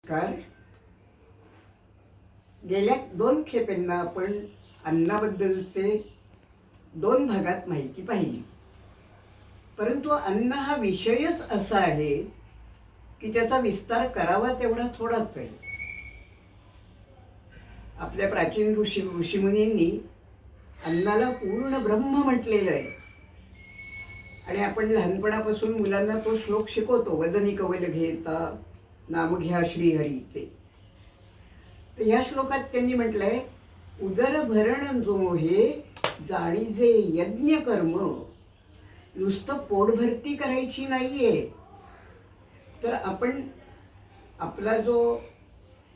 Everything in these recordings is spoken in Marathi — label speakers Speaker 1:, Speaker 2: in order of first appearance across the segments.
Speaker 1: कार गेल्या 2 खेपेंना आपण अन्नाबद्दलचे 2 भागात माहिती पाहिली. परंतु अन्न हा विषयच असा आहे की त्याचा विस्तार करावा तेवढा थोडाच आहे. आपल्या प्राचीन ऋषीमुनींनी अन्नाला पूर्ण ब्रह्म म्हटलेलं आहे. आणि आपण लहानपणापासून मुलांना तो श्लोक शिकवतो, वदनी कवल घेता नाम घ्या श्रीहरीचे. तर ह्या श्लोकात त्यांनी म्हटलंय, उदर भरण जो हे जाणीजे यज्ञ कर्म. नुसतं पोटभरती करायची नाहीये, तर आपण आपला जो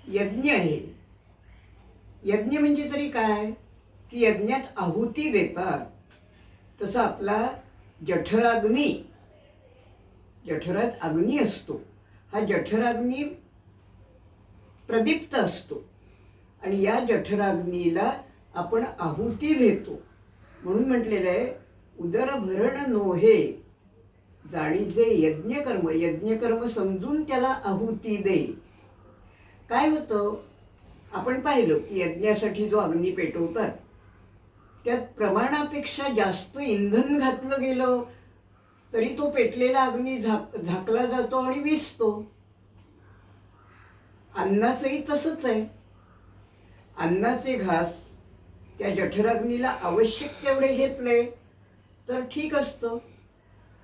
Speaker 1: यज्ञ आहे, यज्ञ म्हणजे तरी काय की यज्ञात आहुती देतात. तसं आपला जठराग्नी, जठरात अग्नी असतो, हा जठराग्नी प्रदीप्त असतो आणि या जठराग्नीला आपण आहुती देतो. म्हणून म्हटलेलं आहे, उदरभरण नोहे जाणीजे यज्ञकर्म. यज्ञकर्म समजून त्याला आहुती दे. काय होतं, आपण पाहिलं की यज्ञासाठी जो अग्नी पेटवतात त्यात प्रमाणापेक्षा जास्त इंधन घातलं गेलं तरी तो पेटलेला अग्नी झाकला जातो आणि विझतो. अन्नाचंही तसंच आहे. अन्नाचे घास त्या जठराग्नीला आवश्यक तेवढे घेतले तर ठीक असतं.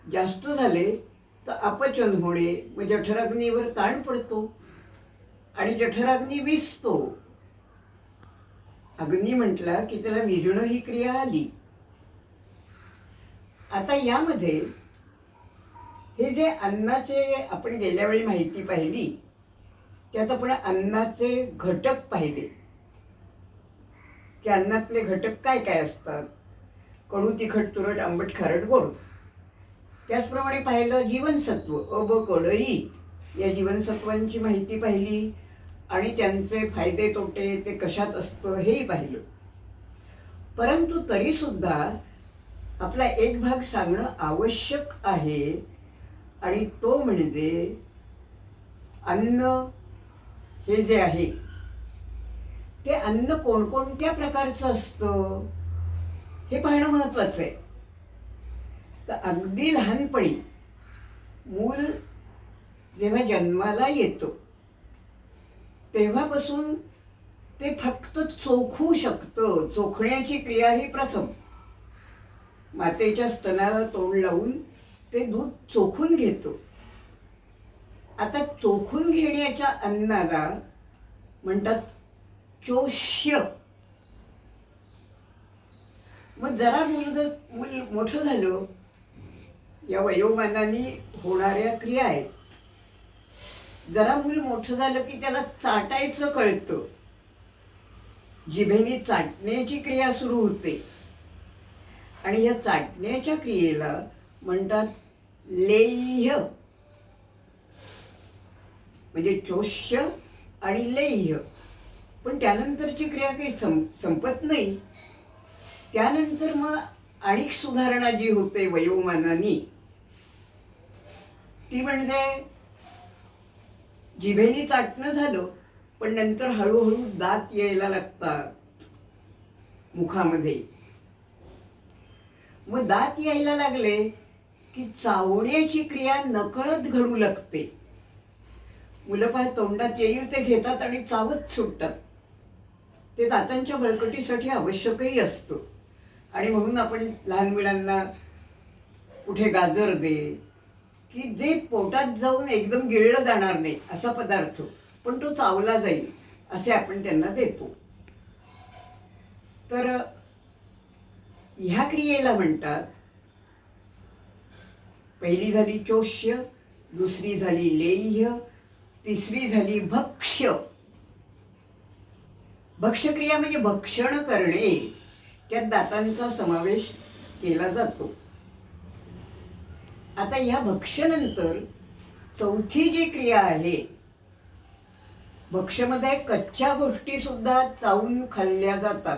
Speaker 1: जास्त झाले तर अपचन होणे, मग जठराग्नीवर ताण पडतो आणि जठराग्नी विझतो. अग्नी म्हटला की त्याला विझणं ही क्रिया आली. आता यामध्ये हे जे अन्नाचे आपण गेल्या वेळी माहिती पाहिली त्यात आपण अन्नाचे घटक पाहिले की अन्नातले घटक काय काय असतात. कडू, तिखट, तुरट, आंबट, खारट, गोड. त्याचप्रमाणे पाहिलं जीवनसत्व अ, ब, क, ड, ई या जीवनसत्वांची माहिती पाहिली आणि त्यांचे फायदे तोटे ते कशात असतं हेही पाहिलं. परंतु तरीसुद्धा आपला एक भाग सांगणं आवश्यक आहे आणि तो म्हणजे अन्न हे जे आहे ते अन्न कोणकोणत्या प्रकारचं असतं हे पाहणं महत्त्वाचं आहे. तर अगदी लहानपणी मूल जेव्हा जन्माला येतं तेव्हापासून ते फक्त चोखू शकतं. चोखण्याची क्रिया ही प्रथम. मातेच्या स्तनाला तोंड लावून ते दूध चोखून घेतो. आता चोखून घेण्याच्या अन्नाला म्हणतात चोष्य. मग जरा मूल मोठं झालं, या वयोमानाने होणाऱ्या क्रिया आहेत. जरा मूल मोठं झालं की त्याला चाटायचं कळतं. जिभेने चाटण्याची क्रिया सुरू होते आणि या चाटण्याच्या क्रियेला म्हणतात लेह्य. म्हणजे चोष्य आणि लेह्य. पण त्यानंतरची क्रिया काही संपत नाही. त्यानंतर मग आणिक सुधारणा जी होते वयोमानानी ती म्हणजे जिभेने चाटणं झालं पण नंतर हळूहळू दात यायला लागतात मुखामध्ये. मग दात यायला लागले की चावण्याची क्रिया नकळत घडू लागते. मुलं पाय तोंडात येईल ते घेतात आणि चावत सुटतात. ते दातांच्या बळकटीसाठी आवश्यकही असतं. आणि म्हणून आपण लहान मुलांना कुठे गाजर दे की जे पोटात जाऊन एकदम गिळलं जाणार नाही असा पदार्थ पण तो चावला जाईल असे आपण त्यांना देतो. तर ह्या क्रियेला म्हणतात, पहिली झाली चोष्य, दुसरी झाली लेह्य, तिसरी झाली भक्ष्य. भक्ष्यक्रिया म्हणजे भक्षण करणे. त्यात दातांचा समावेश केला जातो. आता ह्या भक्ष्यानंतर चौथी जी क्रिया आहे, भक्ष्यामध्ये कच्च्या गोष्टी सुद्धा चावून खाल्ल्या जातात.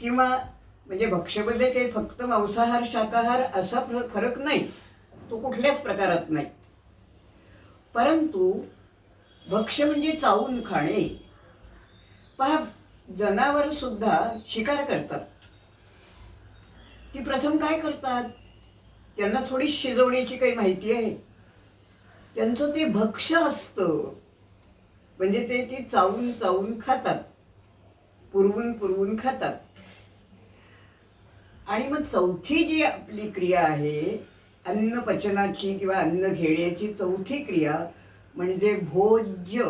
Speaker 1: किंवा म्हणजे भक्ष्यामध्ये काही फक्त मांसाहार शाकाहार असा फरक नाही, तो कुठल्याच प्रकारात नाही. परंतु भक्ष्य म्हणजे चावून खाणे. पहा, जनावर सुद्धा शिकार करतात. ती प्रथम काय करतात? त्यांना थोडी शिजवण्याची काही माहिती आहे. त्यांचं ते भक्ष्य असतं. म्हणजे ते ती चावून चावून खातात, पुरवून पुरवून खातात. आणि मग चौथी जी आपली क्रिया आहे, अन्न पचनाची किंवा अन्न घेण्याची चौथी क्रिया म्हणजे भोज्य.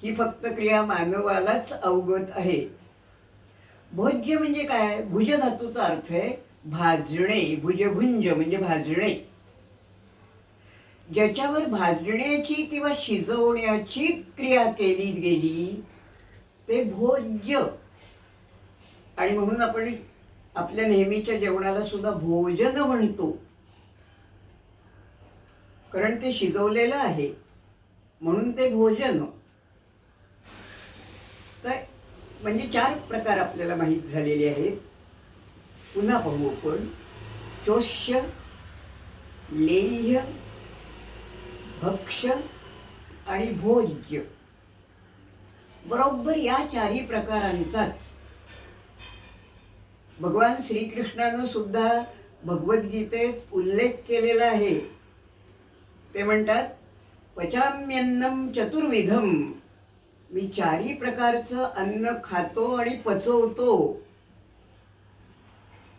Speaker 1: ही फक्त क्रिया मानवालाच अवगत आहे. भोज्य म्हणजे काय? भुज धातूचा अर्थ आहे भाजणे. भुजभुंज म्हणजे भाजणे. ज्याच्यावर भाजण्याची किंवा शिजवण्याची क्रिया केली गेली ते भोज्य. आणि म्हणून आपण आपल्या नेहमीच्या जेवणाला सुद्धा भोजन म्हणतो, कारण ते शिजवलेलं आहे म्हणून ते भोजन. तर म्हणजे 4 प्रकार आपल्याला माहीत झालेले आहेत. पुन्हा पाहू आपण. चोष्य, लेह्य, भक्ष्य आणि भोज्य. बरोबर या 4ही प्रकारांचाच भगवान श्रीकृष्णानं सुद्धा भगवद्गीतेत उल्लेख केलेला आहे. ते म्हणतात, पचाम्यन्नम चतुर्विधम. मी 4ही प्रकारचं अन्न खातो आणि पचवतो.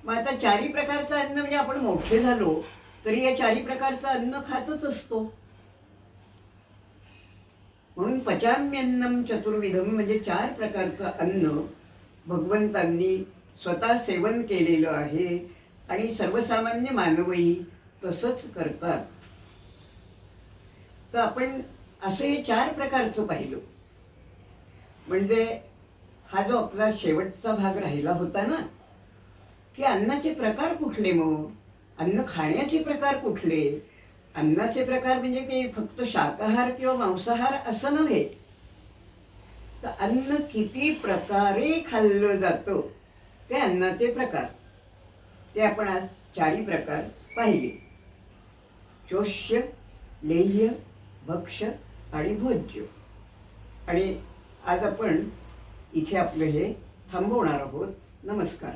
Speaker 1: मग आता 4ही प्रकारचं अन्न म्हणजे आपण मोठे झालो तरी या 4ही प्रकारचं अन्न खातच असतो. म्हणून पचाम्यन्नम चतुर्विधम म्हणजे 4 प्रकारचं अन्न भगवंतांनी स्वतः सेवन केलेलं आहे आणि सर्वसामान्य मानवही तसंच करतात. तर आपण असं हे 4 प्रकारचं पाहिलं. म्हणजे हा जो आपला शेवटचा भाग राहिला होता ना, की अन्नाचे प्रकार कुठले? मग अन्न खाण्याचे प्रकार कुठले? अन्नाचे प्रकार म्हणजे काही फक्त शाकाहार किंवा मांसाहार असं नव्हे, तर अन्न किती प्रकारे खाल्लं जातं ते अन्नाचे प्रकार. ते आपण आज 4ही प्रकार पाहिले. चोष्य, लेह्य, भक्ष्य आणि भोज्य. आणि आज आपण इथे आपलं हे थांबवणार आहोत. नमस्कार.